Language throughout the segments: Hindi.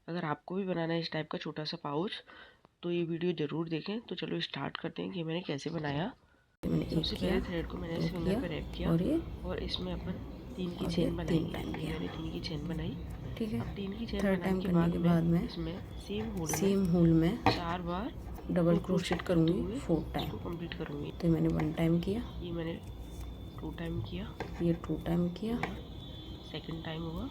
अगर आपको भी बनाना है इस टाइप का छोटा सा पाउच तो ये वीडियो ज़रूर देखें। तो चलो स्टार्ट करते हैं कि मैंने कैसे बनाया। सबसे पहले थ्रेड को मैंने फिंगर पर रैप किया और इसमें अपन 3 की चेन बनाएंगे। तो मैंने 3 की चेन बनाई। ठीक है। अब 3 की चेन थर्ड बनाने टाइम के करने बाद के मैं बाद मैं इसमें सेम सेम होल में 4 बार डबल टू क्रोशेट करते करूँगी हुए 4 टाइम। इसको कंप्लीट करूँगी। तो मैंने 1 टाइम किया, ये मैंने 2 टाइम किया, ये 2 टाइम किया, मेरा सेकंड टाइम हुआ,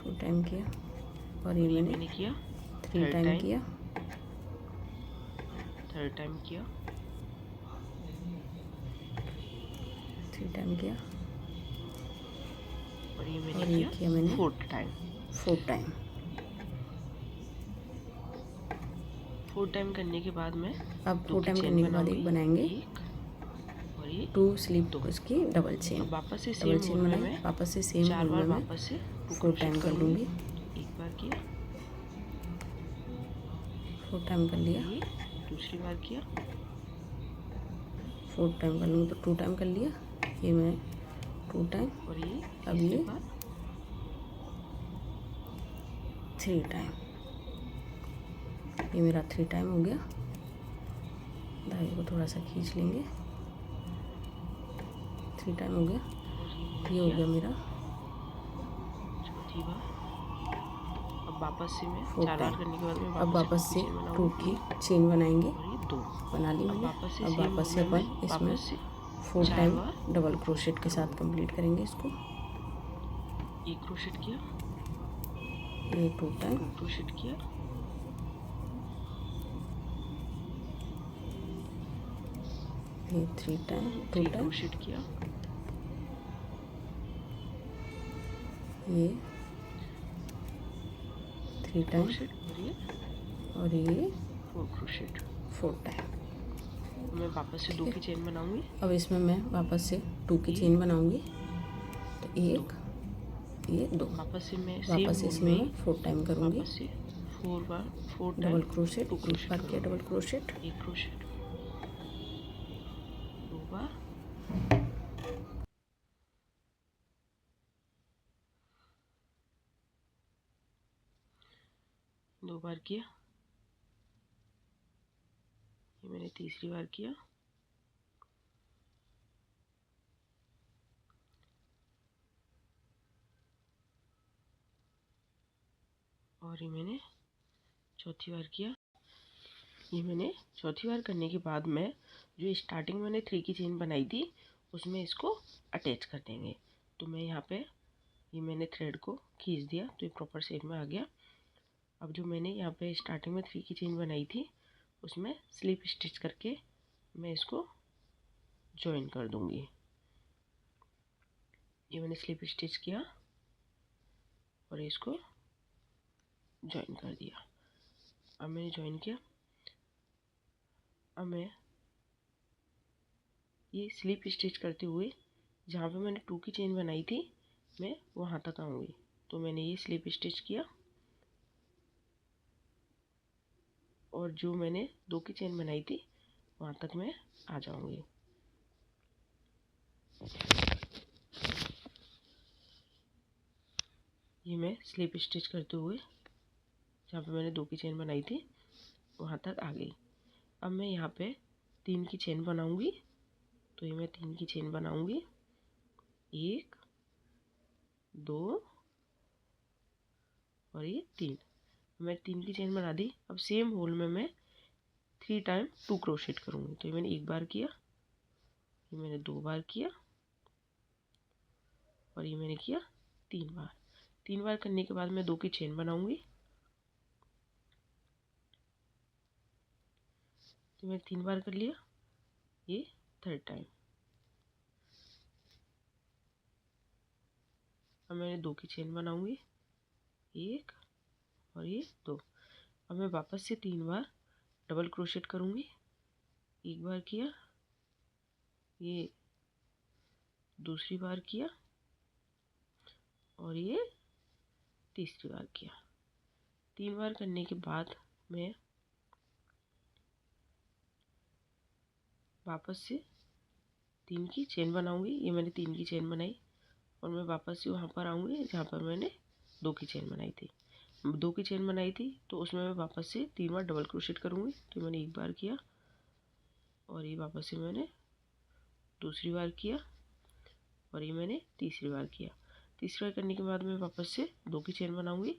2 टाइम किया और ये मैंने किया 3 टाइम किया, थर्ड टाइम किया, 3 टाइम किया और ये किया मैंने फोर्थ टाइम। 4 टाइम। 4 टाइम करने के बाद मैं अब 4 टाइम करने के बाद एक बनाएंगे, एक और ये 2 स्लिप उसकी डबल चेन। अब वापस से डबल सेम चेन होल में बनाई, मैं वापस से सेम 4 होल बार में मैं वापस से 4 टाइम कर लूँगी। तो एक बार किया, 4 टाइम कर लिया, ये दूसरी बार किया, 4 टाइम कर लूँगी तो 2 टाइम कर लिया, ये मैं 2 टाइम और ये अब ये बार 3 टाइम। ये मेरा 3 टाइम हो गया। धागे को थोड़ा सा खींच लेंगे, 3 टाइम हो गया। ये हो गया मेरा चौथी बार। अब वापस से मैं 4 4 बार टाइम। करने के बाद मैं अब वापस से 2 की बनाऊंगी चेन बनाएंगे, और ये 2 बना ली मैंने। अब वापस से अपन इसमें वापस से 4 टाइम बार डबल क्रोशेट के साथ कंप्लीट करेंगे इसको। एक क्रोशेट किया, ये 2 टाइम, क्रोशेट किया, ये 3 टाइम, 2 टाइम, क्रोशेट किया, ये 3 टाइम और ये 4 क्रोशेट। 4 टाइम। मैं वापस से 2 की चेन बनाऊंगी। अब इसमें मैं वापस से 2 की चेन बनाऊंगी, तो एक, ये 2। वापस से मैं वापस इसमें 4 टाइम करूँगी, वापस से 4 बार 4 डबल क्रोशेट, 2 एक बार किया डबल क्रोशेट, एक क्रोशेट, 2 बार, किया, ये मैंने तीसरी बार किया, और ये मैंने चौथी बार किया। ये मैंने चौथी बार करने के बाद मैं जो स्टार्टिंग मैंने 3 की चेन बनाई थी उसमें इसको अटैच कर देंगे। तो मैं यहाँ पे ये मैंने थ्रेड को खींच दिया तो ये प्रॉपर शेप में आ गया। अब जो मैंने यहाँ पे स्टार्टिंग में 3 की चेन बनाई थी उसमें स्लिप स्टिच करके मैं इसको जॉइन कर दूंगी। ये मैंने स्लिप स्टिच किया और इसको जॉइन कर दिया। अब मैंने जॉइन किया। अब मैं ये स्लिप स्टिच करते हुए जहाँ पे मैंने 2 की चेन बनाई थी मैं वहाँ तक आऊँगी। तो मैंने ये स्लिप स्टिच किया और जो मैंने 2 की चेन बनाई थी वहाँ तक मैं आ जाऊँगी। ये मैं स्लिप स्टिच करते हुए जहाँ पे मैंने 2 की चेन बनाई थी वहाँ तक आ गई। अब मैं यहाँ पे 3 की चेन बनाऊँगी। तो ये मैं 3 की चेन बनाऊँगी, 1 2 और ये 3। मैं 3 की चेन बना दी। अब सेम होल में मैं 3 टाइम 2 क्रोशेट करूँगी। तो ये मैंने एक बार किया, ये मैंने 2 बार किया और ये मैंने किया 3 बार। 3 बार करने के बाद मैं 2 की चेन बनाऊँगी। तो मैंने 3 बार कर लिया, ये थर्ड टाइम। अब मैंने 2 की चेन बनाऊँगी, 1 और ये 2। अब मैं वापस से 3 बार डबल क्रोशेट करूँगी। एक बार किया, ये दूसरी बार किया और ये तीसरी बार किया। 3 बार करने के बाद मैं वापस से 3 की चेन बनाऊँगी। ये मैंने 3 की चेन बनाई और मैं वापस से वहाँ पर आऊँगी जहाँ पर मैंने 2 की चेन बनाई थी। 2 की चेन बनाई थी तो उसमें मैं वापस से 3 बार डबल क्रोशेट करूँगी। तो मैंने एक बार किया और ये वापस से मैंने दूसरी बार किया और ये मैंने तीसरी बार किया। तीसरी बार करने के बाद मैं वापस से 2 की चेन बनाऊँगी।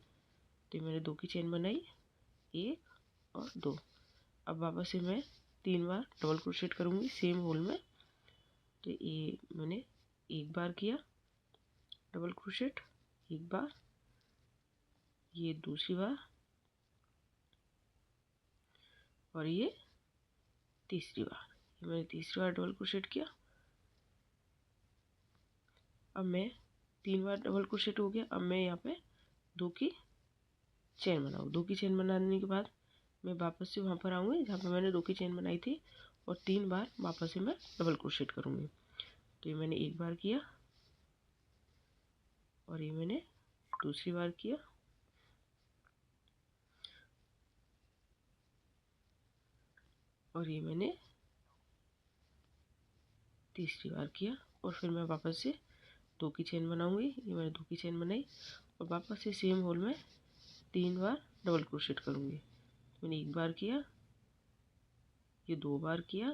तो मैंने 2 की चेन बनाई, 1 और 2। अब वापस से मैं 3 बार डबल क्रोशेट करूँगी सेम होल में। तो ये मैंने एक बार किया डबल क्रोशेट, एक बार, ये दूसरी बार और ये तीसरी बार। ये मैंने तीसरी बार डबल क्रोशेट किया। अब मैं 3 बार डबल क्रोशेट हो गया। अब मैं यहाँ पे 2 की चेन बनाऊँ। 2 की चेन बनाने के बाद मैं वापस से वहाँ पर आऊँगी जहाँ पर मैंने 2 की चेन बनाई थी और 3 बार वापस से मैं डबल क्रोशेट करूँगी। तो ये मैंने एक बार किया और ये मैंने दूसरी बार किया और ये मैंने तीसरी बार किया। और फिर मैं वापस से 2 की चेन बनाऊँगी। ये मैंने 2 की चेन बनाई और वापस से सेम होल में 3 बार डबल क्रोशेट करूँगी। मैंने एक बार किया, ये 2 बार किया,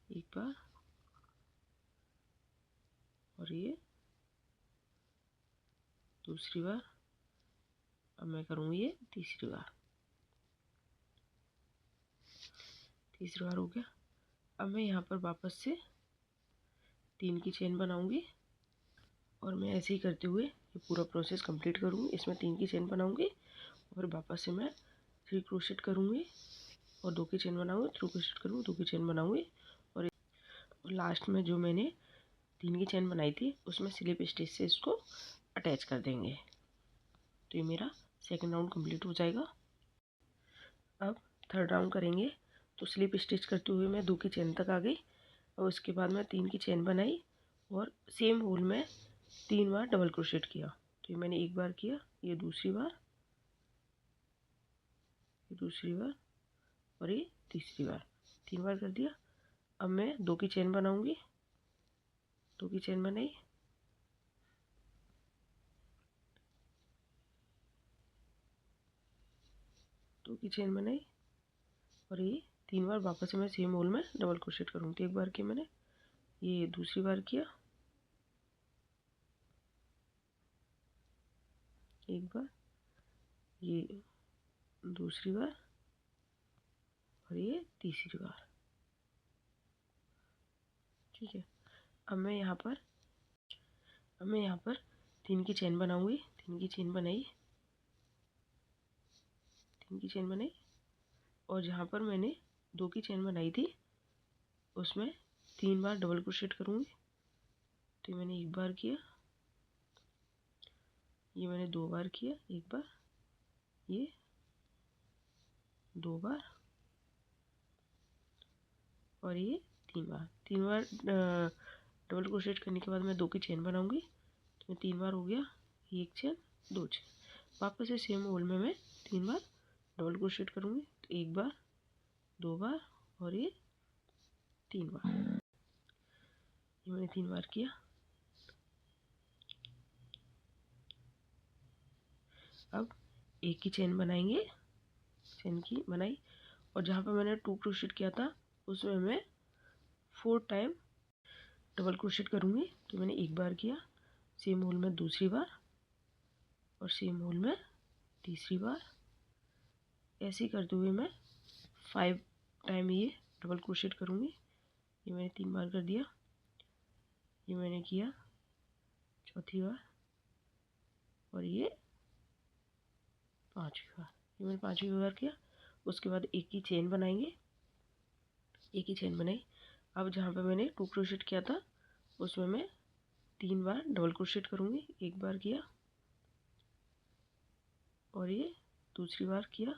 एक बार और ये दूसरी बार। अब मैं करूँगी ये तीसरी बार। तीसरी बार हो गया। अब मैं यहाँ पर वापस से 3 की चेन बनाऊँगी और मैं ऐसे ही करते हुए ये पूरा प्रोसेस कंप्लीट करूँगी। इसमें 3 की चेन बनाऊँगी और फिर वापस से मैं 3 क्रोशेट करूँगी और 2 की चेन बनाऊँगी, 3 क्रोशेट करूँगी, 2 की चेन बनाऊँगी और लास्ट में जो मैंने 3 की चेन बनाई थी उसमें स्लिप स्टिच से इसको अटैच कर देंगे। तो ये मेरा सेकंड राउंड कंप्लीट हो जाएगा। अब थर्ड राउंड करेंगे। तो स्लिप स्टिच करते हुए मैं 2 की चेन तक आ गई और उसके बाद मैं 3 की चेन बनाई और सेम होल में 3 बार डबल क्रोशेट किया। तो ये मैंने एक बार किया, ये दूसरी बार, ये दूसरी बार और ये तीसरी बार, 3 बार कर दिया। अब मैं 2 की चेन बनाऊंगी। 2 की चेन बनाई, दो की चेन बनाई और ये 3 बार वापस से मैं सेम होल में डबल क्रोशेट करूँगी। एक बार किया मैंने, ये दूसरी बार किया, एक बार, ये दूसरी बार और ये तीसरी बार। ठीक है। अब मैं यहाँ पर 3 की चेन बनाऊंगी। 3 की चेन बनाई, 3 की चेन बनाई और जहाँ पर मैंने 2 की चेन बनाई थी उसमें 3 बार डबल क्रोशेट करूँगी। तो मैंने एक बार किया, ये मैंने 2 बार किया, एक बार, ये 2 बार और ये 3 बार। 3 बार डबल क्रोशेट करने के बाद मैं 2 की चेन बनाऊंगी। तो 3 बार हो गया, एक चेन, 2 चेन। वापस से सेम होल में मैं 3 बार डबल क्रोशेट करूँगी। तो एक बार, 2 बार और ये 3 बार। ये मैंने 3 बार किया। अब एक की चेन बनाएंगे, चेन की बनाई और जहाँ पर मैंने 2 क्रोशेट किया था उसमें मैं 4 टाइम डबल क्रोशेट करूँगी। तो मैंने एक बार किया, सेम होल में दूसरी बार और सेम होल में तीसरी बार। ऐसे ही करते हुए मैं 5 टाइम ये डबल क्रोशेट करूँगी। ये मैंने 3 बार कर दिया, ये मैंने किया चौथी बार और ये 5वीं बार। ये मैंने 5वीं बार किया। उसके बाद एक की चेन बनाएंगे, एक ही चेन बनाई। अब जहाँ पे मैंने 2 क्रोशेट किया था उसमें मैं 3 बार डबल क्रोशेट करूँगी। एक बार किया और ये दूसरी बार किया।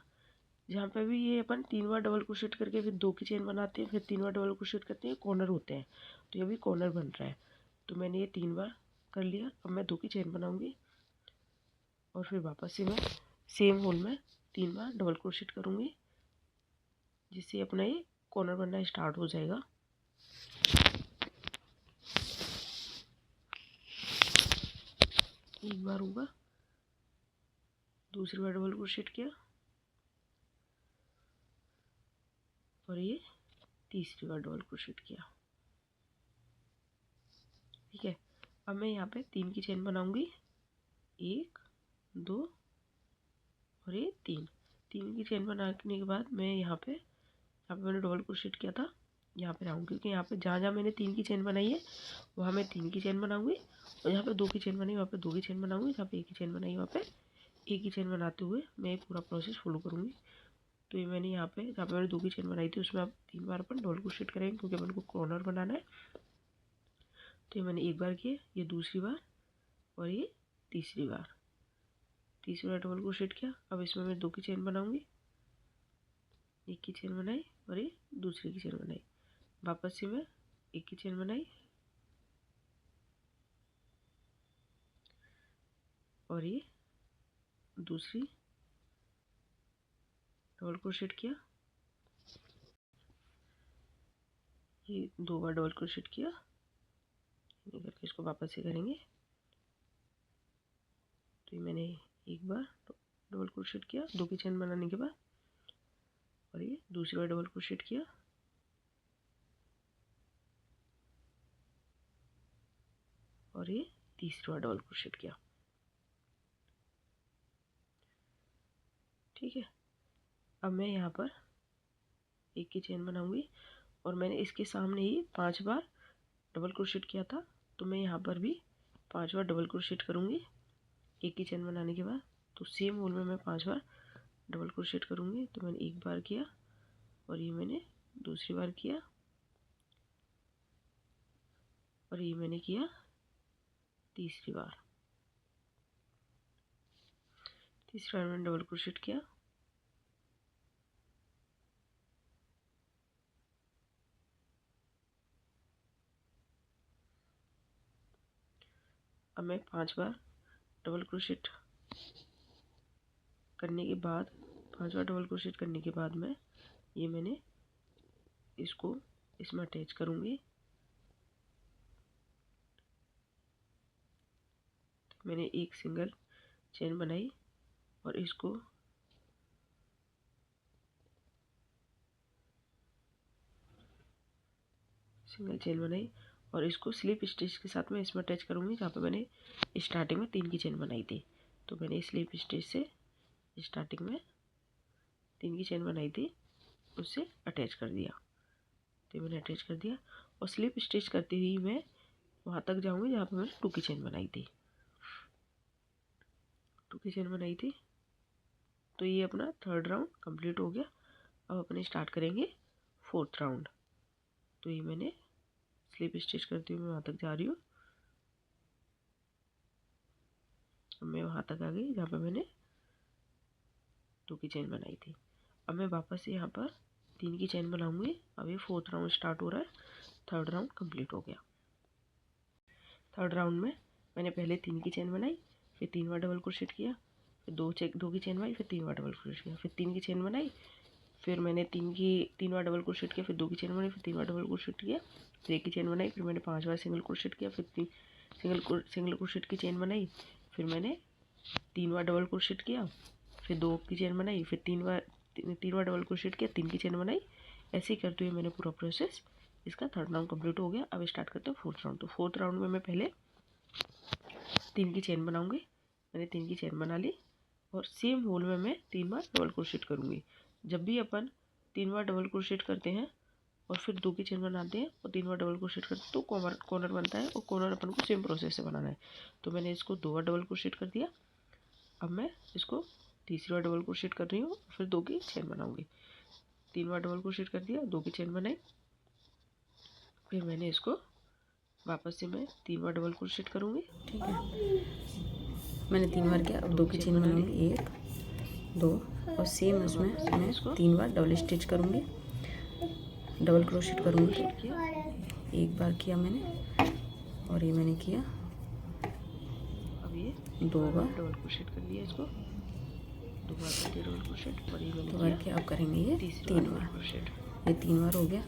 जहाँ पे भी ये अपन 3 बार डबल क्रोशेट करके फिर 2 की चेन बनाते हैं, फिर 3 बार डबल क्रोशेट करते हैं, कॉर्नर होते हैं। तो ये भी कॉर्नर बन रहा है। तो मैंने ये 3 बार कर लिया। अब मैं 2 की चेन बनाऊँगी और फिर वापस से मैं सेम होल में 3 बार डबल क्रोशेट करूँगी, जिससे अपना ये कॉर्नर बनना स्टार्ट हो जाएगा। एक बार होगा, दूसरी बार डबल क्रोशेट किया और ये तीसरी बार डबल क्रोशेट किया। ठीक है, अब मैं यहाँ पे 3 की चेन बनाऊंगी, 1 2 और ये 3 की चेन बनाने के बाद मैं यहाँ पे मैंने डबल क्रोशेट किया था, यहाँ पे आऊँगी, क्योंकि यहाँ पे जहाँ जहाँ मैंने 3 की चेन बनाई है वहाँ मैं 3 की चेन बनाऊंगी, और यहाँ पे 2 की चेन बनाई वहाँ पे 2 की चेन बनाऊंगी, जहाँ पे 1 की चेन बनाई वहाँ पे 1 की चेन बनाते हुए मैं पूरा प्रोसेस फॉलो करूँगी। तो ये मैंने यहाँ पे जहाँ पे मैंने 2 की चेन बनाई थी उसमें आप 3 बार अपन डबल क्रोशेट करेंगे, क्योंकि अपन को कॉर्नर बनाना है। तो ये मैंने एक बार किया, ये दूसरी बार और ये तीसरी बार डबल क्रोशेट किया। अब इसमें मैं 2 की चेन बनाऊंगी, 1 की चेन बनाई और ये दूसरी की चेन बनाई, वापस से मैं 1 की चेन बनाई और ये दूसरी डबल क्रोशेट किया, ये 2 बार डबल क्रोशेट किया, ये करके इसको वापस से करेंगे। तो ये मैंने एक बार डबल क्रोशेट किया 2 की चेन बनाने के बाद, और ये दूसरी बार डबल क्रोशेट किया और ये तीसरी बार डबल क्रोशेट किया। ठीक है, अब मैं यहाँ पर 1 की चेन बनाऊंगी और मैंने इसके सामने ही 5 बार डबल क्रोशेट किया था, तो मैं यहाँ पर भी 5 बार डबल क्रोशेट करूँगी 1 की चेन बनाने के बाद। तो सेम होल में मैं 5 बार डबल क्रोशेट करूँगी। तो मैंने एक बार किया और ये मैंने दूसरी बार किया और ये मैंने किया तीसरी बार मैंने डबल क्रोशेट किया। अब मैं 5 बार डबल क्रोशेट करने के बाद 5 बार डबल क्रोशेट करने के बाद मैंने इसको इसमें अटैच करूँगी। तो मैंने एक सिंगल चेन बनाई और इसको सिंगल चेन बनाई और इसको स्लिप स्टिच के साथ में इसमें अटैच करूँगी, जहाँ पे मैंने स्टार्टिंग में 3 की चेन बनाई थी। तो मैंने स्लिप स्टिच से स्टार्टिंग में 3 की चेन बनाई थी उससे अटैच कर दिया। तो मैंने अटैच कर दिया और स्लिप स्टिच करते हुए मैं वहाँ तक जाऊँगी जहाँ पे मैंने 2 की चेन बनाई थी। 2 की चेन बनाई थी। तो ये अपना 3rd राउंड कंप्लीट हो गया। अब अपने स्टार्ट करेंगे 4th राउंड। तो ये मैंने स्लिप स्टिच करते हुए मैं वहाँ तक जा रही हूँ। अब मैं वहाँ तक आ गई जहाँ पे मैंने 2 की चेन बनाई थी। अब मैं वापस से यहाँ पर 3 की चेन बनाऊंगी। अब ये 4th राउंड स्टार्ट हो रहा है। 3rd राउंड कंप्लीट हो गया। 3rd राउंड में मैंने पहले 3 की चेन बनाई, फिर 3 बार डबल क्रोशेट किया, फिर 2 की चेन बनाई, फिर 3 बार डबल क्रोशेट किया, फिर 3 की चेन बनाई, फिर मैंने 3 बार डबल क्रोशेट किया, फिर 2 की चेन बनाई, फिर 3 बार डबल क्रोशेट किया, फिर 1 की चेन बनाई, फिर मैंने 5 बार सिंगल क्रोशेट किया, फिर सिंगल क्रोशेट की चेन बनाई, फिर मैंने 3 बार डबल क्रोशेट किया, फिर 2 की चेन बनाई, फिर 3 बार डबल क्रोशेट किया, 3 की चेन बनाई। ऐसे ही करते हुए मैंने पूरा प्रोसेस इसका 3rd राउंड कंप्लीट हो गया। अब स्टार्ट करते हैं 4th राउंड। तो 4th राउंड में मैं पहले 3 की चेन बनाऊंगी। मैंने 3 की चेन बना ली और सेम होल में मैं 3 बार डबल क्रोशेट करूंगी। जब भी अपन 3 बार डबल क्रोशेट करते हैं और फिर 2 की चेन बनाते हैं और 3 बार डबल क्रोशेट करते हैं तो कॉर्नर बनता है, और कॉर्नर अपन को सेम प्रोसेस से बनाना है। तो मैंने इसको 2 बार डबल क्रोशेट कर दिया। अब मैं इसको तीसरी बार डबल क्रोशेट कर रही हूँ, फिर 2 की चेन बनाऊंगी। 3 बार डबल क्रोशेट कर दिया, 2 की चेन बनाई, फिर मैंने इसको वापस से मैं 3 बार डबल क्रोशेट करूँगी। ठीक है, मैंने 3 बार किया। अब 2 की चेन बनाऊंगी, 1 2 और सेम उसमें मैं 3 बार डबल स्टिच करूँगी, डबल क्रोशेट करूँगी। एक बार किया मैंने और ये मैंने किया। अब ये 2 बार डबल क्रोशेट कर लिया, इसको 2 बार करके डबल क्रोशेट और ये मैंने 2 बार किया। अब करेंगे ये 3 बार क्रोशेट। ये 3 बार हो गया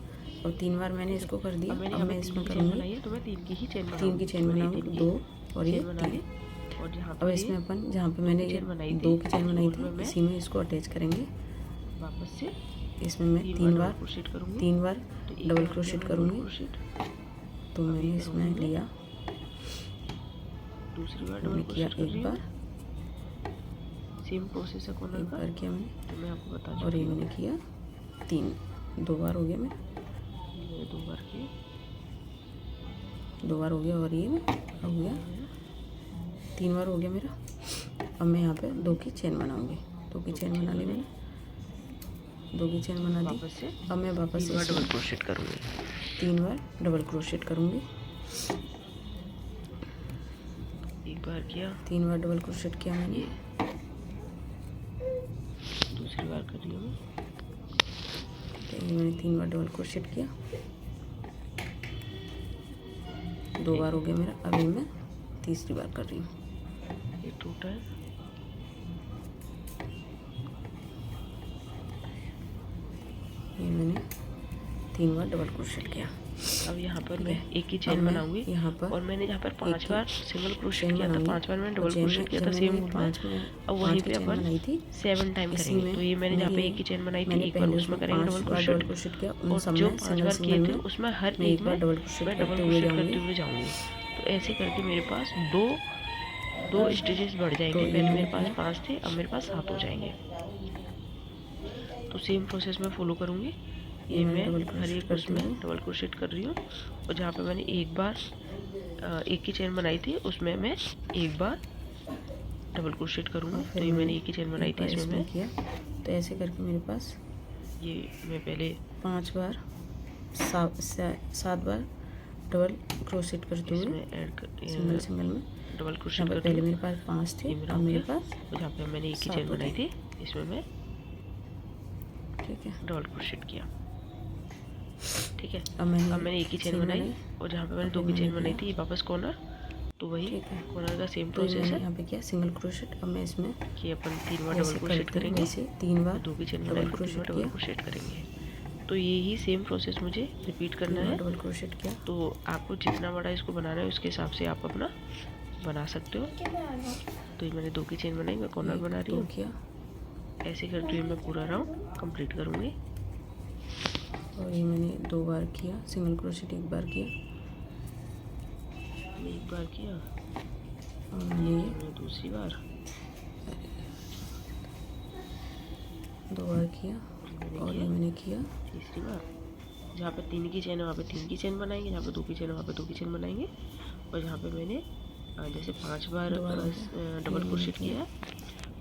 और 3 बार मैंने इसको कर दिया। अब मैं इसमें करूँगी तो मैं 3 की चेन बनाऊंगी, 2 और ये 3 और जहाँ अब इसमें अपन जहाँ पे मैंने ये 2 की चेन बनाई थी इसी में इसको अटैच करेंगे। वापस से इसमें मैं 3 बार डबल क्रोशेट करूँगी। तो मैंने इसमें लिया, दूसरी बार मैंने किया एक बार, सेम प्रोसेस है कॉर्नर का, एक बार किया मैंने, तो मैं आपको बता और ये मैंने किया 2 बार हो गया, मैं 2 बार किए, 2 बार हो गया, और ये हो गया 3 बार हो गया मेरा। अब मैं यहाँ पे 2 की चेन बनाऊंगी। 2 की चेन बना ली मैंने, 2 की चेन बना दी। अब मैं वापस से डबल क्रोशेट करूँगी, 3 बार डबल क्रोशेट करूँगी। एक बार किया, 3 बार डबल क्रोशेट किया मैंने, दूसरी बार कर रही हूँ। ठीक है, ये मैंने 3 बार डबल क्रोशेट किया, 2 बार हो गया मेरा। अभी मैं तीसरी बार कर रही हूँ। ये टूटा है, ये मैंने 3 बार डबल क्रोशेट किया। अब यहाँ पर मैं एक ही चेन बनाऊंगी यहाँ पर, और मैंने जहाँ पर 5 बार सिंगल क्रोशेट किया था, 5 बार मैंने डबल क्रोशेट किया था सेम वूल में। अब वहीं पे अपन 7 टाइम करेंगे। तो ये मैंने जहाँ पे एक ही चेन बनाई थी, एक बार उसमें करेंगे डबल क्रोशेट किया, और जो 5 बार किए थे उसमें हर एक में मैं डबल क्रोशेट करते हुए जाऊँगी। तो ऐसे करके मेरे पास दो स्टिचेस बढ़ जाएंगे। पहले मेरे पास 5 थे, अब मेरे पास 7 हो जाएंगे। तो सेम प्रोसेस में फॉलो करूँगी। ये मैं हर एक उसमें डबल क्रोशेट कर रही हूँ, और जहाँ पे मैंने एक बार एक की चेन बनाई थी उसमें मैं एक बार डबल क्रोशेट करूँगी। तो ये मैंने एक ही चेन बनाई थी इसमें मैं किया। तो ऐसे करके मेरे पास ये मैं पहले 5 बार 7 बार डबल क्रोशेट करते हुए सिंगल में डबल क्रोशेट कर, पहले मेरे पास 5 थे, अब मेरे पास जहाँ पे मैंने एक ही चेन बनाई थी इसमें मैं ठीक है डबल क्रोशेट किया। ठीक है, अब मैंने एक ही चेन बनाई, और जहाँ पे मैंने 2 की चेन बनाई थी ये वापस कॉर्नर, तो वही कॉर्नर का सेम प्रोसेस है। यहाँ पे किया सिंगल क्रोशेट। अब मैं इसमें कि अपन 3 बार डबल क्रोशेट करेंगे, 3 बार 2 की चेन बनाई, 3 बार डबल क्रोशेट करेंगे। तो ये ही सेम प्रोसेस मुझे रिपीट करना है। डबल क्रोशेट किया। तो आपको जितना बड़ा इसको बनाना है उसके हिसाब से आप अपना बना सकते हो। तो ये मैंने 2 की चेन बनाई, मैं कॉर्नर बना रही हूँ। ऐसे करते हुए मैं पूरा राउंड कंप्लीट करूँगी। और ये मैंने 2 बार किया सिंगल क्रोशेट, 1 बार किया, एक बार किया, और मैंने दूसरी बार 2 बार किया, और ये मैंने किया तीसरी बार। जहाँ पे 3 की चेन है वहाँ पे 3 की चेन बनाएंगे, जहाँ पे 2 की चेन है वहाँ पे 2 की चेन बनाएंगे। और जहाँ पे मैंने जैसे 5 बार डबल क्रोशेट किया है,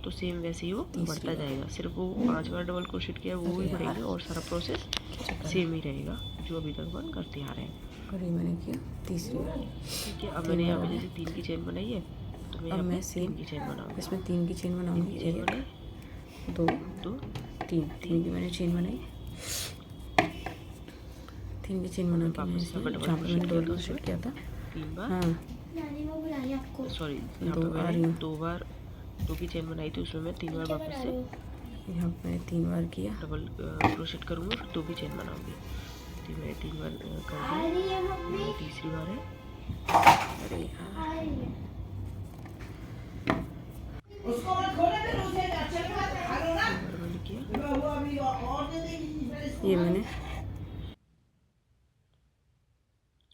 तो सेम वैसे ही वो बढ़ता जाएगा। सिर्फ वो 5 बार डबल क्रोशेट किया वो ही बढ़ेंगे, और सारा प्रोसेस सेम ही रहेगा जो अभी तक अपन करते आ रहे हैं। और ये मैंने किया तीसरी बार। ठीक है, अब मैंने यहाँ पे जैसे 3 की चेन बनाई है, तो मैं यहाँ पे 3 की चेन बनाऊँगी। इसमें 3 की चेन बनाऊँगी, 1 2 3 की मैंने चेन बनाई, 3 की चेन बना के मैं इसमें जहाँ पे मैंने डबल क्रोशेट किया था 3 बार, हाँ सॉरी यहाँ पे मैंने 2 बार 2 की चेन बनाई थी, उसमें मैं 3 बार वापस से यहाँ पे मैंने 3 बार किया, डबल क्रोशेट करूँगी, फिर 2 की चेन बनाऊँगी। तो मैंने 3 बार कर दी, तीसरी बार है। अरे यार ये मैंने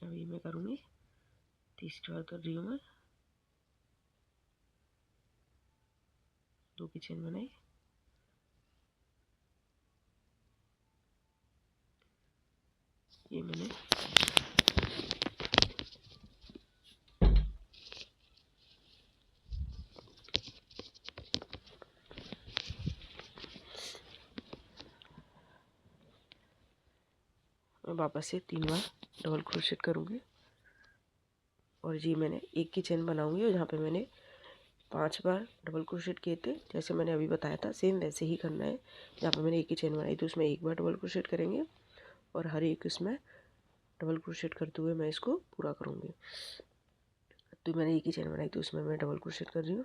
अभी मैं करूँगी, तीसरी बार कर रही हूँ मैं, 2 की चेन बनाई, ये मैंने वापस से 3 बार डबल क्रोशेट करूँगी, और जी मैंने एक की चेन बनाऊँगी, और जहाँ पे मैंने 5 बार डबल क्रोशेट किए थे जैसे मैंने अभी बताया था सेम वैसे ही करना है। जहाँ पे मैंने एक ही चेन बनाई थी उसमें 1 बार डबल क्रोशेट करेंगे, और हर एक इसमें डबल क्रोशेट करते हुए मैं इसको पूरा करूँगी। तो मैंने एक ही चेन बनाई थी उसमें मैं डबल क्रोशेट कर रही हूँ,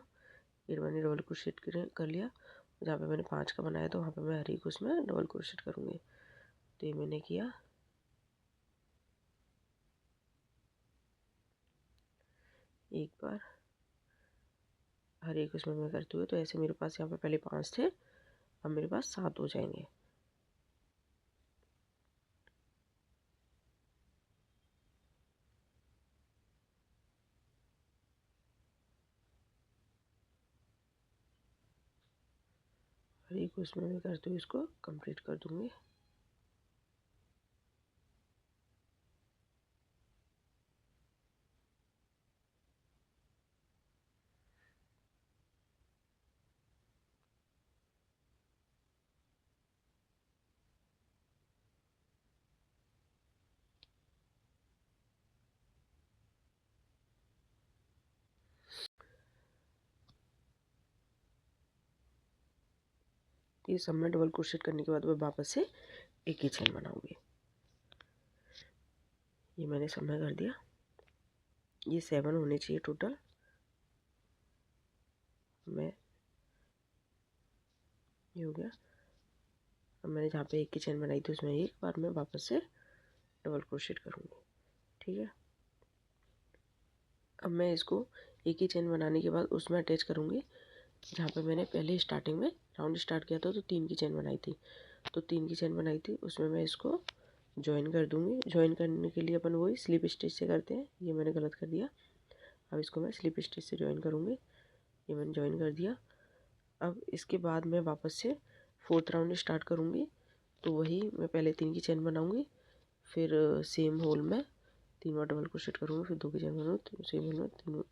ये मैंने डबल क्रोशेट कर लिया। जहाँ पे मैंने 5 का बनाया था वहाँ पे मैं हर एक उसमें डबल क्रोशेट करूँगी। तो ये मैंने किया, एक बार, हर एक उसमें मैं करती हुई, तो ऐसे मेरे पास यहाँ पे पहले 5 थे, अब मेरे पास 7 हो जाएंगे। हर एक उसमें मैं करती हुई इसको कंप्लीट कर दूँगी। ये सब मैं डबल क्रोशेट करने के बाद मैं वापस से एक ही चेन बनाऊंगी। ये मैंने सब में कर दिया। ये 7 होने चाहिए टोटल। मैं ये हो गया। अब मैंने जहाँ पे एक की चेन बनाई थी उसमें एक बार मैं वापस से डबल क्रोशेट करूँगी। ठीक है। अब मैं इसको एक ही चेन बनाने के बाद उसमें अटैच करूँगी जहाँ पे मैंने पहले स्टार्टिंग में राउंड स्टार्ट किया था, तो 3 की चेन बनाई थी। तो 3 की चेन बनाई थी उसमें मैं इसको ज्वाइन कर दूँगी। ज्वाइन करने के लिए अपन वही स्लिप स्टिच से करते हैं। ये मैंने गलत कर दिया। अब इसको मैं स्लिप स्टिच से ज्वाइन करूँगी। ये मैंने ज्वाइन कर दिया। अब इसके बाद मैं वापस से 4th राउंड स्टार्ट करूँगी। तो वही मैं पहले 3 की चेन बनाऊँगी, फिर सेम होल में 3 बार डबल क्रोशेट करूँगी, फिर 2 की चेन बनाऊँगी, सेम होल में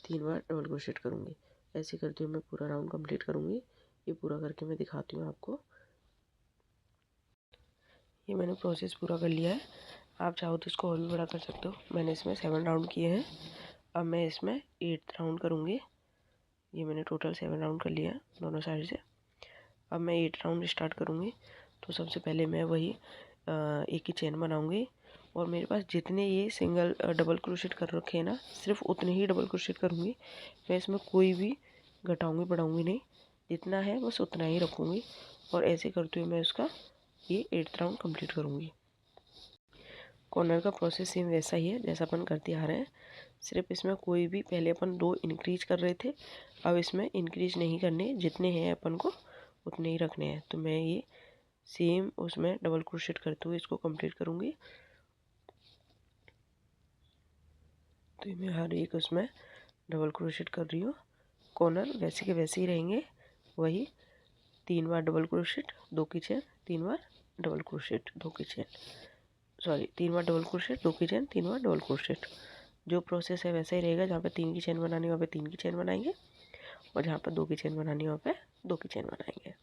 3 बार डबल क्रोशेट करूँगी। ऐसे करते हुए मैं पूरा राउंड कंप्लीट करूँगी। ये पूरा करके मैं दिखाती हूँ आपको। ये मैंने प्रोसेस पूरा कर लिया है। आप चाहो तो इसको और भी बड़ा कर सकते हो। मैंने इसमें 7 राउंड किए हैं। अब मैं इसमें 8th राउंड करूँगी। ये मैंने टोटल 7 राउंड कर लिया है दोनों साइड से। अब मैं 8 राउंड स्टार्ट करूँगी। तो सबसे पहले मैं वही एक ही चेन बनाऊँगी, और मेरे पास जितने ये सिंगल डबल क्रोशेट कर रखे हैं ना, सिर्फ उतने ही डबल क्रोशेट करूँगी। मैं इसमें कोई भी घटाऊँगी बढ़ाऊँगी नहीं, जितना है बस उतना ही रखूँगी। और ऐसे करते हुए मैं उसका ये 8th राउंड कंप्लीट करूँगी। कॉर्नर का प्रोसेस सेम वैसा ही है जैसा अपन करते आ रहे हैं, सिर्फ इसमें कोई भी पहले अपन 2 इंक्रीज कर रहे थे, अब इसमें इंक्रीज नहीं करने, जितने हैं अपन को उतने ही रखने हैं। तो मैं ये सेम उसमें डबल क्रोशेट करते हुए इसको कंप्लीट करूँगी। तो मैं हर एक उसमें डबल क्रोशेट कर रही हूँ। कॉर्नर वैसे के वैसे ही रहेंगे, वही 3 बार डबल क्रोशेट 2 की चेन, 3 बार डबल क्रोशेट 2 की चेन, 3 बार डबल क्रोशेट 2 की चेन, 3 बार डबल क्रोशेट। जो प्रोसेस है वैसा ही रहेगा। जहाँ पे 3 की चेन बनानी है वहाँ पे 3 की चेन बनाएंगे, और जहाँ पर 2 की चेन बनानी है वहाँ पे 2 की चेन बनाएंगे।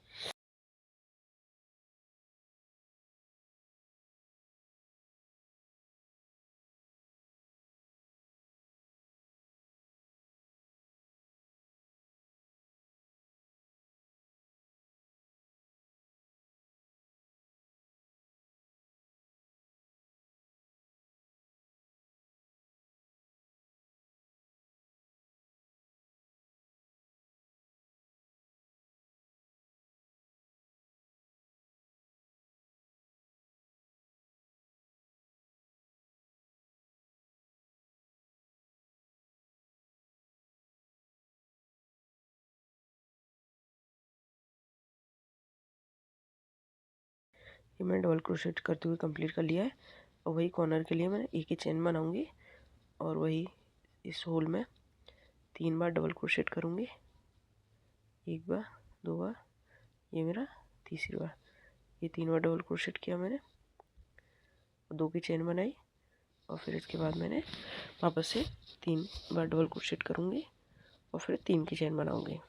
ये मैंने डबल क्रोशेट करते हुए कंप्लीट कर लिया है। और वही कॉर्नर के लिए मैं एक ही चेन बनाऊंगी, और वही इस होल में 3 बार डबल क्रोशेट करूंगी। 1 बार, 2 बार, ये मेरा तीसरी बार। ये 3 बार डबल क्रोशेट किया मैंने, 2 की चेन बनाई, और फिर इसके बाद मैंने वापस से 3 बार डबल क्रोशेट करूँगी, और फिर 3 की चेन बनाऊँगी।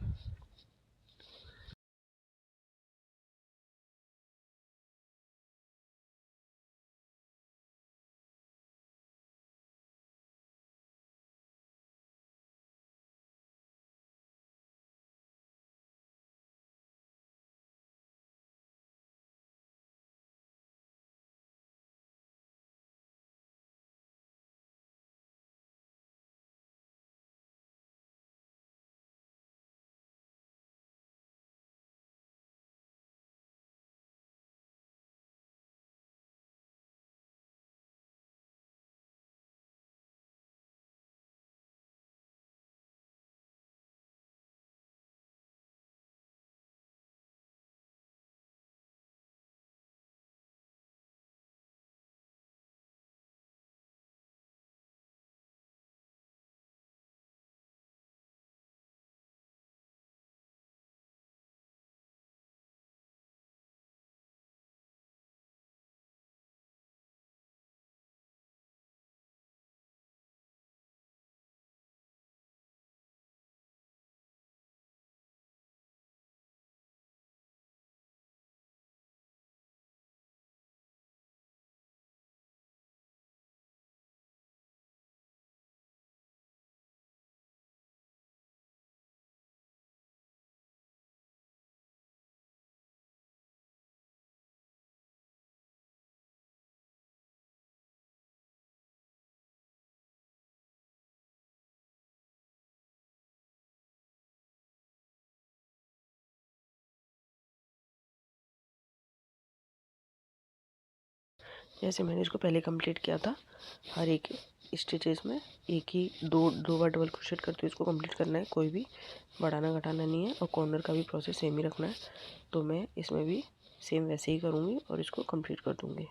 जैसे मैंने इसको पहले कंप्लीट किया था, हर एक स्टिचेस में एक ही दो बार डबल क्रोशेट करते हुए इसको कंप्लीट करना है, कोई भी बढ़ाना घटाना नहीं है, और कॉर्नर का भी प्रोसेस सेम ही रखना है। तो मैं इसमें भी सेम वैसे ही करूँगी और इसको कंप्लीट कर दूँगी।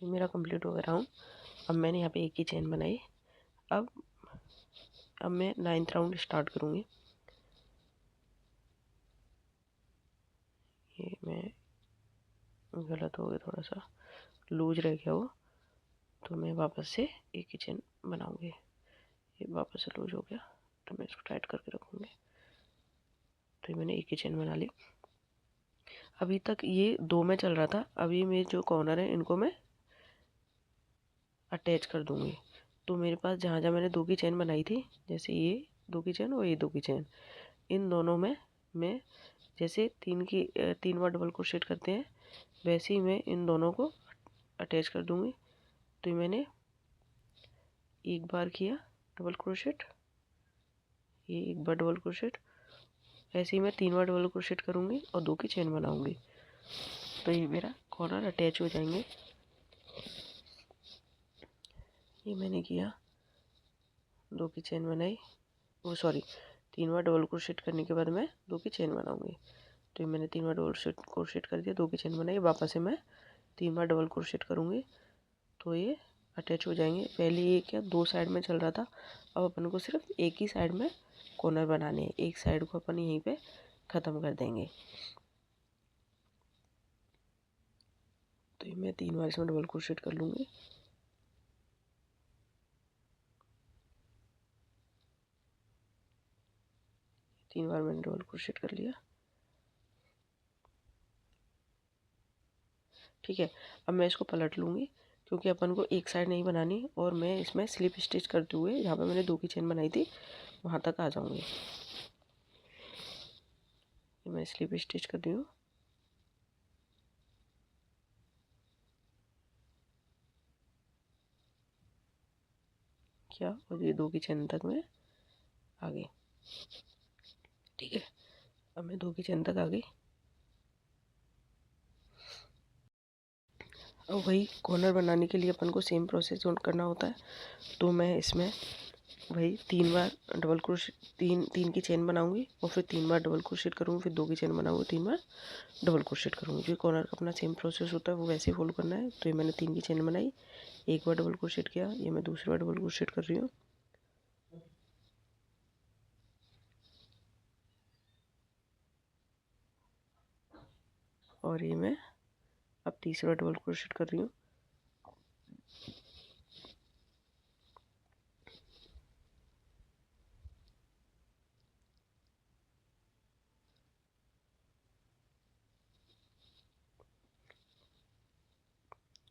तो मेरा कंप्लीट हो गया राउंड। अब मैंने यहाँ पे एक ही चेन बनाई। अब मैं 9th राउंड स्टार्ट करूँगी। ये मैं गलत हो गया, थोड़ा सा लूज रह गया वो, तो मैं वापस से एक ही चेन बनाऊँगी। ये वापस से लूज हो गया तो मैं इसको टाइट करके रखूँगी। तो ये मैंने एक ही चेन बना ली। अभी तक ये 2 में चल रहा था, अभी मेरे जो कॉर्नर है इनको मैं अटैच कर दूँगी। तो मेरे पास जहाँ जहाँ मैंने 2 की चेन बनाई थी, जैसे ये 2 की चेन और ये 2 की चेन, इन दोनों में मैं जैसे 3 बार डबल क्रोशेट करते हैं वैसे ही मैं इन दोनों को अटैच कर दूँगी। तो मैंने एक बार किया डबल क्रोशेट, ये एक बार डबल क्रोशेट, ऐसे ही मैं 3 बार डबल क्रोशेट करूँगी और 2 की चेन बनाऊँगी। तो ये मेरा कॉर्नर अटैच हो जाएंगे। ये मैंने किया, 2 की चेन बनाई, वो सॉरी 3 बार डबल क्रोशेट करने के बाद मैं 2 की चेन बनाऊँगी। तो ये मैंने 3 बार डबल क्रोशेट कर दिया, 2 की चेन बनाई, वापस से मैं 3 बार डबल क्रोशेट करूँगी। तो ये अटैच हो जाएंगे। पहले ये क्या 2 साइड में चल रहा था, अब अपन को सिर्फ एक ही साइड में कॉर्नर बनाने हैं। एक साइड को अपन यहीं पे ख़त्म कर देंगे। तो ये मैं 3 बार इसमें डबल क्रोशेट कर लूँगी। तीन बार मैंने डबल क्रोशेट कर लिया। ठीक है, अब मैं इसको पलट लूँगी क्योंकि अपन को एक साइड नहीं बनानी, और मैं इसमें स्लिप स्टिच करते हुए जहाँ पे मैंने 2 की चेन बनाई थी वहाँ तक आ जाऊँगी। मैं स्लिप स्टिच कर रही हूँ। क्या, और ये 2 की चेन तक मैं आ गई। ठीक है, अब मैं 2 की चेन तक आ गई। अब वही कॉर्नर बनाने के लिए अपन को सेम प्रोसेस करना होता है। तो मैं इसमें वही 3 बार डबल क्रोशेट, तीन की चेन बनाऊंगी और फिर 3 बार डबल क्रोशेट करूँगी, फिर 2 की चेन बनाऊंगी, 3 बार डबल क्रोशेट करूँगी। जो कॉर्नर का अपना सेम प्रोसेस होता है वो वैसे ही फॉलो करना है। तो ये मैंने 3 की चेन बनाई, एक बार डबल क्रोशेट किया, ये मैं दूसरी बार डबल क्रोशेट कर रही हूँ। और ये मैं अब तीसरी बार डबल क्रोशेट कर रही हूँ।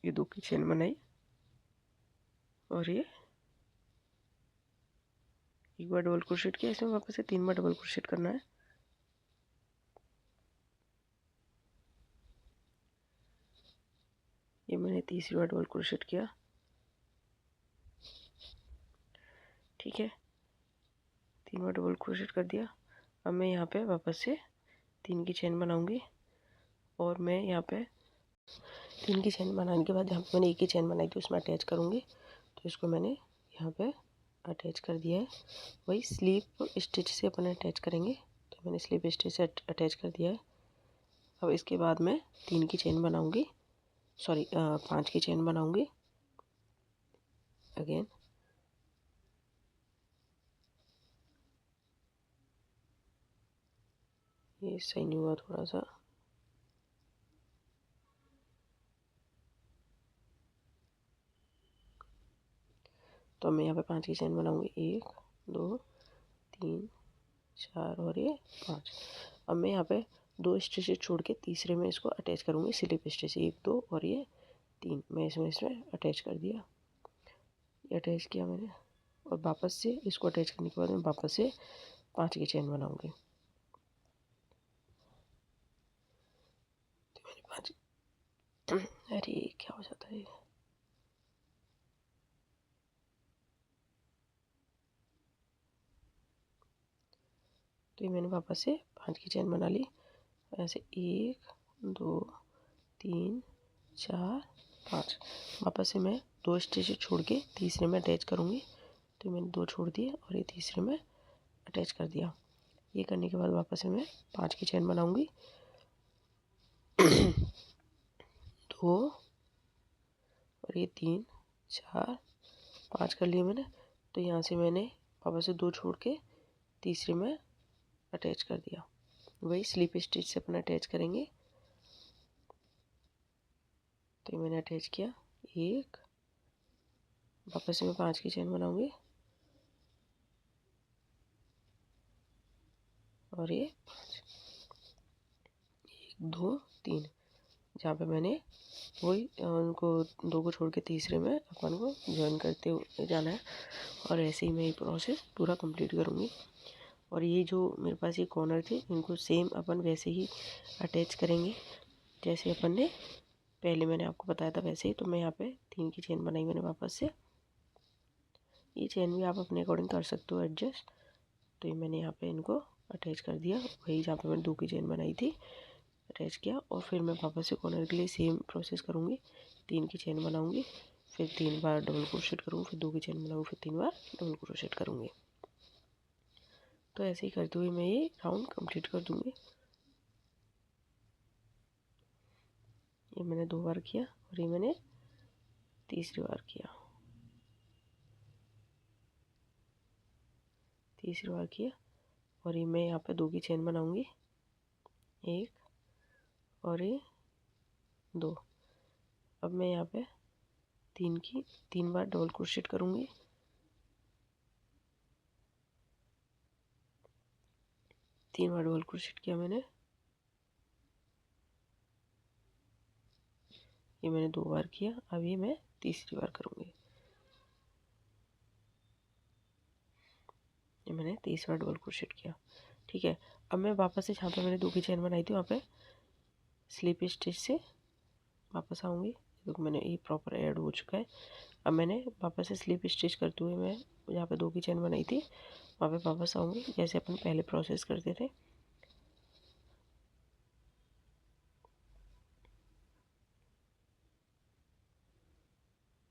ये 2 की चेन बनाई और ये एक बार डबल क्रोशेट किया, इसमें वापस से 3 बार डबल क्रोशेट करना है। ये मैंने तीसरी बार डबल क्रोशेट किया। ठीक है, 3 बार डबल क्रोशेट कर दिया। अब मैं यहाँ पे वापस से 3 की चेन बनाऊंगी और मैं यहाँ पे 3 की चेन बनाने के बाद जहाँ पे मैंने एक ही चेन बनाई थी उसमें अटैच करूँगी। तो इसको मैंने यहाँ पे अटैच कर दिया है। वही स्लीप स्टिच से अपन अटैच करेंगे। तो तो मैंने स्लिप स्टिच से अटैच कर दिया है। अब इसके बाद मैं 3 की चेन बनाऊंगी, सॉरी 5 की चेन बनाऊंगी। अगेन ये सही नहीं हुआ थोड़ा सा, तो मैं यहाँ पे 5 की चेन बनाऊंगी। 1 2 3 4 और ये 5। अब मैं यहाँ पे 2 स्टिचेस छोड़ के तीसरे में इसको अटैच करूँगी स्लिप स्टिच। 1 2 और ये 3 मैं इसमें अटैच कर दिया, ये अटैच किया मैंने। और वापस से इसको अटैच करने के बाद मैं वापस से 5 की चेन बनाऊंगी। तो मैंने 5 अरे क्या हो जाता है, तो ये मैंने वापस से 5 की चेन बना ली। ऐसे 1 2 3 4 5। वापस से मैं 2 स्टिच छोड़ के तीसरे में अटैच करूँगी। तो मैंने 2 छोड़ दिए और ये तीसरे में अटैच कर दिया। ये करने के बाद वापस से मैं 5 की चेन बनाऊँगी। 2 और ये 3 4 5 कर लिए मैंने। तो यहाँ से मैंने वापस से 2 छोड़ के तीसरे में अटैच कर दिया। वही स्लिप स्टिच से अपना अटैच करेंगे। तो ये मैंने अटैच किया। 1 वापस से मैं 5 की चेन बनाऊंगी और ये 5 1 2 3, जहाँ पे मैंने वही उनको 2 को छोड़ के तीसरे में अपन को ज्वाइन करते हुए जाना है। और ऐसे ही मैं ये प्रोसेस पूरा कंप्लीट करूँगी। और ये जो मेरे पास ये कॉर्नर थे इनको सेम अपन वैसे ही अटैच करेंगे जैसे अपन ने पहले मैंने आपको बताया था वैसे ही। तो मैं यहाँ पे 3 की चेन बनाई मैंने वापस से। ये चेन भी आप अपने अकॉर्डिंग कर सकते हो एडजस्ट। तो ये मैंने यहाँ पे इनको अटैच कर दिया, वही जहाँ पे मैंने 2 की चेन बनाई थी अटैच किया। और फिर मैं वापस से कॉर्नर के लिए सेम प्रोसेस करूँगी। 3 की चेन बनाऊँगी, फिर 3 बार डबल क्रोशेट करूँगी, फिर 2 की चेन बनाऊँगी, फिर 3 बार डबल क्रोशेट करूँगी। तो ऐसे ही करते हुए मैं ये राउंड कंप्लीट कर दूँगी। ये मैंने 2 बार किया और ये मैंने तीसरी बार किया, तीसरी बार किया। और ये मैं यहाँ पे 2 की चेन बनाऊँगी, 1 और ये 2। अब मैं यहाँ पे 3 बार डबल क्रोशेट करूँगी। तीन बार डबल क्रोशेट किया मैंने। ये मैंने 2 बार किया। अब ये मैं तीसरी बार करूँगी। ये मैंने 30 बार डबल क्रोशेट किया। ठीक है। अब मैं वापस से जहाँ पे मैंने 2 की चेन बनाई थी वहाँ पे स्लिप स्टिच से वापस आऊँगी, क्योंकि मैंने ये प्रॉपर ऐड हो चुका है। अब मैंने वापस से स्लिप स्टिच करते हुए मैं जहाँ पे 2 की चेन बनाई थी वहाँ पे वापस आऊँगी जैसे अपन पहले प्रोसेस करते थे।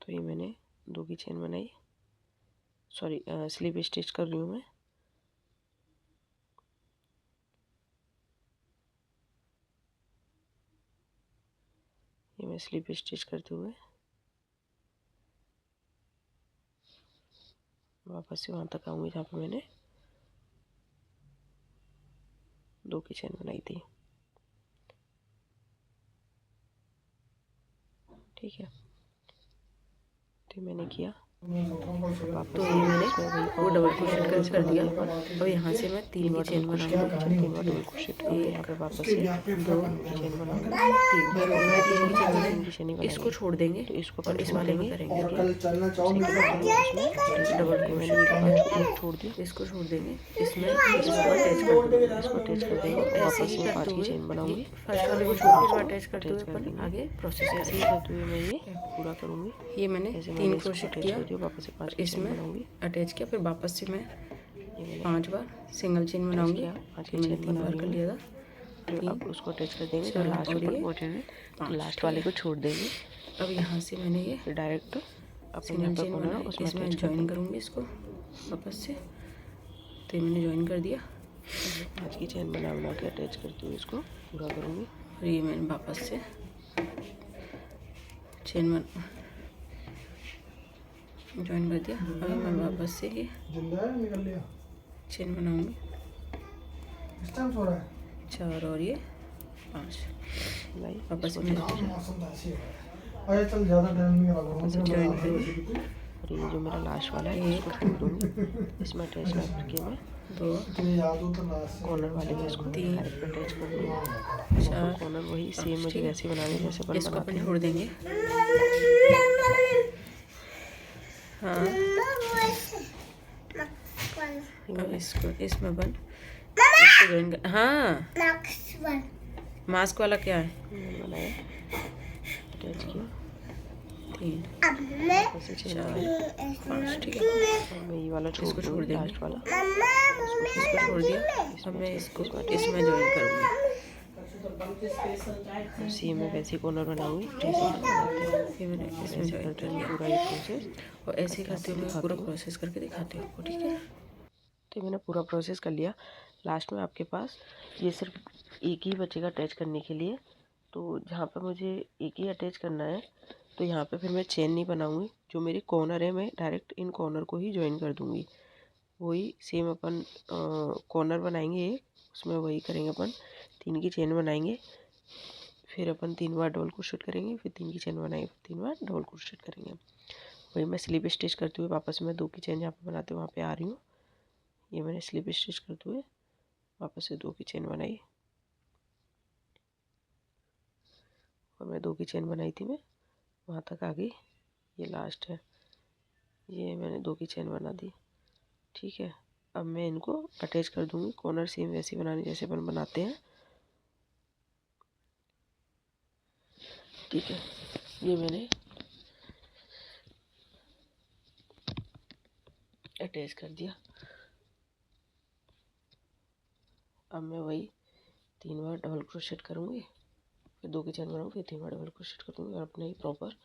तो ये मैंने 2 की चेन बनाई, सॉरी स्लिप स्टिच कर रही हूँ मैं। ये मैं स्लिप स्टिच करते हुए वापस से वहाँ तक आऊँगी जहाँ पे मैंने 2 की चेन बनाई थी। ठीक है। तो मैंने किया, तो ये मैंने वो डबल क्रोशेट कर दिया। और यहाँ से मैं 3 की चेन बनाऊंगी, 3 बार डबल क्रोशेट और यहाँ पे वापस से 2 की चेन बनाऊंगी। 3 की चेन इसको छोड़ देंगे तो इसको और इस वाले में करेंगे डबल छोड़ दिया, इसको छोड़ देंगे, इसमें इसको अटैच कर देंगे, इसको अटैच कर देंगे और ऐसे वापस ही से 5 करते की हुए चेन बनाऊंगी। फर्स्ट वाले को छोड़ के अटैच करते हुए अपन आगे प्रोसेस ऐसे ही करते हुए मैं ये पूरा करूँगी। ये मैंने 3 क्रोशेट किया, वापस से 5 की चेन इसमें बनाऊंगी, अटैच किया। फिर वापस से मैं 5 बार सिंगल चेन बनाऊंगी। 5 की मैंने चेन 3 बार कर लिया था। फिर अब उसको अटैच कर देंगे। तो और लास्ट ये पर पहुँचेंगे तो लास्ट वाले को छोड़ देंगे। अब यहाँ से मैंने ये फिर डायरेक्ट अपने सिंगल चेन बनाया, इसमें ज्वाइन करूँगी इसको वापस से। तो ये मैंने ज्वाइन कर दिया। 5 की चेन बना के अटैच करते हुए इसको पूरा करूँगी। और ये मैंने वापस से चेन ज्वाइन कर दिया। अभी मैं वापस से ये चेन बनाऊँगी 4 और ये 5 वापस से ज्वाइन करिए। और ये जो मेरा लास्ट वाला है इसको छोड़ दूँगी। इसमें अटैच ना करके मैं 2 कॉर्नर वाले में इसको 3 अटैच कर दूँगी। 4 कॉर्नर वही सेम मुझे वैसे बनाने जैसे अपन इसको बनाते अपन हैं। छोड़ देंगे। हाँ और इसको इसमें अपन इसको ज्वाइन कर। हाँ मास्क वाला क्या है? बनाया अटैच किया 3 ऐसे चेन 4 5 ठीक है। मैं ये वाला इसको छोड़ देंगे। लास्ट वाला इसको छोड़ दिया। अब मैं इसको इसमें ज्वाइन करूँगी। सेम में वैसे कॉर्नर बनाऊंगी जैसे फिर मैंने इसमें ज्वाइन कर दिया। पूरा ये प्रोसेस और ऐसे ही करते हुए मैं पूरा प्रोसेस करके दिखाती हूँ आपको, ठीक है। तो मैंने पूरा प्रोसेस कर लिया। लास्ट में आपके पास ये सिर्फ एक ही बचेगा अटैच करने के लिए। तो जहाँ पर मुझे एक ही अटैच करना है तो यहाँ पे फिर मैं चेन नहीं बनाऊंगी। जो मेरे कॉर्नर है मैं डायरेक्ट इन कॉर्नर को ही ज्वाइन कर दूंगी। वही सेम अपन कॉर्नर बनाएंगे एक, उसमें वही करेंगे अपन 3 की चेन बनाएंगे, फिर अपन 3 बार डबल क्रोशेट करेंगे, फिर 3 की चेन बनाएंगे, फिर 3 बार डबल क्रोशेट करेंगे। वही मैं स्लिप स्टिच करते हुए वापस मैं 2 की चेन जहाँ पे बनाते हुए वहाँ पे आ रही हूँ। ये मैंने स्लिप स्टिच करते हुए वापस से 2 की चेन बनाई और मैं 2 की चेन बनाई थी, मैं वहाँ तक आ गई। ये लास्ट है, ये मैंने 2 की चेन बना दी, ठीक है। अब मैं इनको अटैच कर दूंगी। कॉर्नर सेम वैसे बनाने जैसे अपन बनाते हैं, ठीक है। ये मैंने अटैच कर दिया। अब मैं वही 3 बार डबल क्रोशेट करूँगी, फिर 2 की चेन बनाऊँगी, फिर 3 बार डबल क्रोशेट कर दूँगी और अपने ही प्रॉपर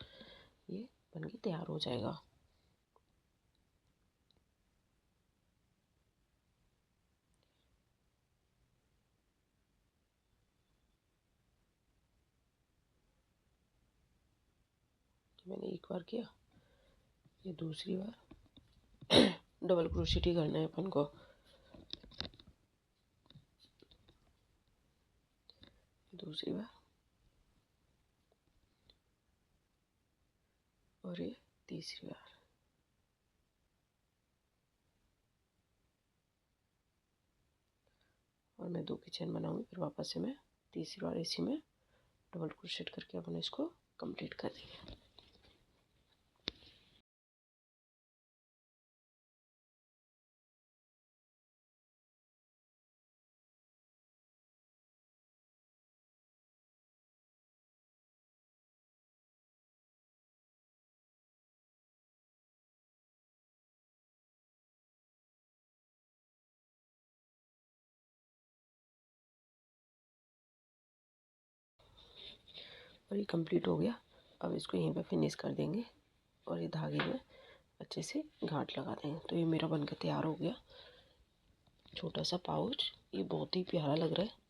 ये बन के तैयार हो जाएगा। मैंने एक बार किया, ये दूसरी बार डबल क्रोशेट ही करना है अपन को। दूसरी बार और ये तीसरी बार। और मैं 2 की चेन बनाऊंगी, फिर वापस से मैं तीसरी बार इसी में डबल क्रोशेट करके अपन इसको कंप्लीट कर देंगे। और ये कंप्लीट हो गया। अब इसको यहीं पे फिनिश कर देंगे और ये धागे में अच्छे से गांठ लगा देंगे। तो ये मेरा बनकर तैयार हो गया छोटा सा पाउच। ये बहुत ही प्यारा लग रहा है।